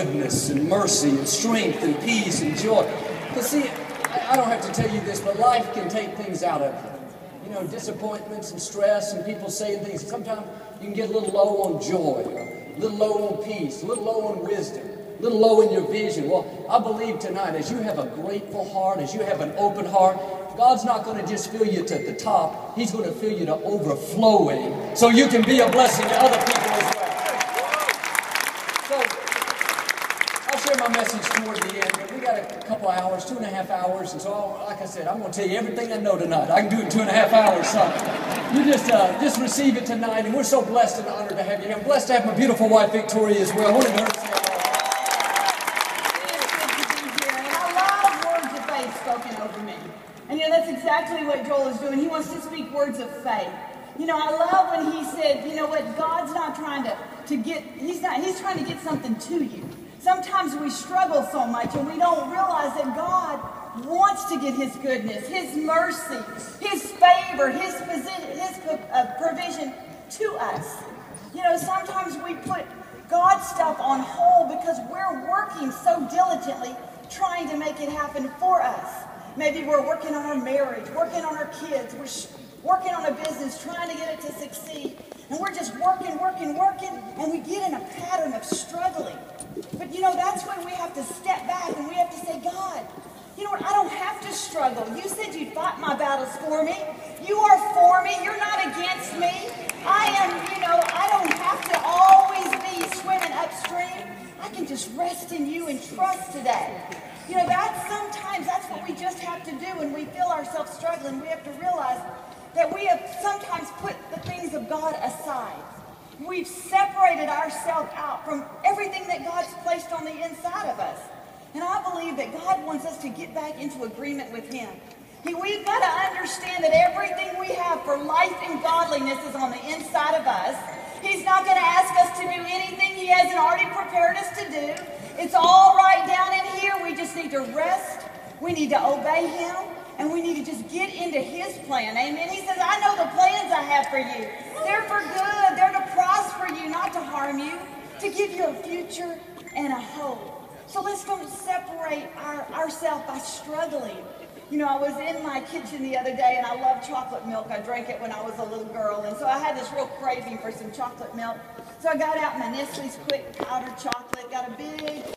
goodness and mercy and strength and peace and joy. Because see, I don't have to tell you this, but life can take things out of you. You know, disappointments and stress and people saying things. Sometimes you can get a little low on joy, a little low on peace, a little low on wisdom, a little low in your vision. Well, I believe tonight, as you have a grateful heart, as you have an open heart, God's not going to just fill you to the top. He's going to fill you to overflowing so you can be a blessing to other people as well. So, I'll share my message toward the end, but we got a couple hours, 2.5 hours, and so like I said, I'm going to tell you everything I know tonight. I can do it in 2.5 hours, so you just receive it tonight, and we're so blessed and honored to have you here. I'm blessed to have my beautiful wife, Victoria, as well. I wanted her to say spoken over me. And you know, that's exactly what Joel is doing. He wants to speak words of faith. You know, I love when he said, you know what, God's not trying to get, he's trying to get something to you. Sometimes we struggle so much and we don't realize that God wants to get his goodness, his mercy, his favor, his provision to us. You know, sometimes we put God's stuff on hold because we're working so diligently trying to make it happen for us. Maybe we're working on our marriage, working on our kids, we're working on a business, trying to get it to succeed. And we're just working, and we get in a pattern of struggling. But you know, that's when we have to step back and we have to say, God, you know what, I don't have to struggle. You said you'd fight my battles for me. You are for me, you're not against me. I don't have to always be swimming upstream. I can just rest in you and trust today. You know, sometimes that's what we just have to do when we feel ourselves struggling. We have to realize that we have sometimes put the things of God aside. We've separated ourselves out from everything that God's placed on the inside of us. And I believe that God wants us to get back into agreement with him. We've got to understand that everything we have for life and godliness is on the inside of us. He's not going to ask us to do anything he hasn't already prepared us to do. It's all right down in here. We just need to rest. We need to obey him. And we need to just get into his plan. Amen. He says, I know the plans I have for you. They're for good. They're to prosper you, not to harm you, to give you a future and a hope. So let's don't separate ourselves by struggling. You know, I was in my kitchen the other day and I love chocolate milk. I drank it when I was a little girl. And so I had this real craving for some chocolate milk. So I got out my Nestle's Quick powdered chocolate, got a big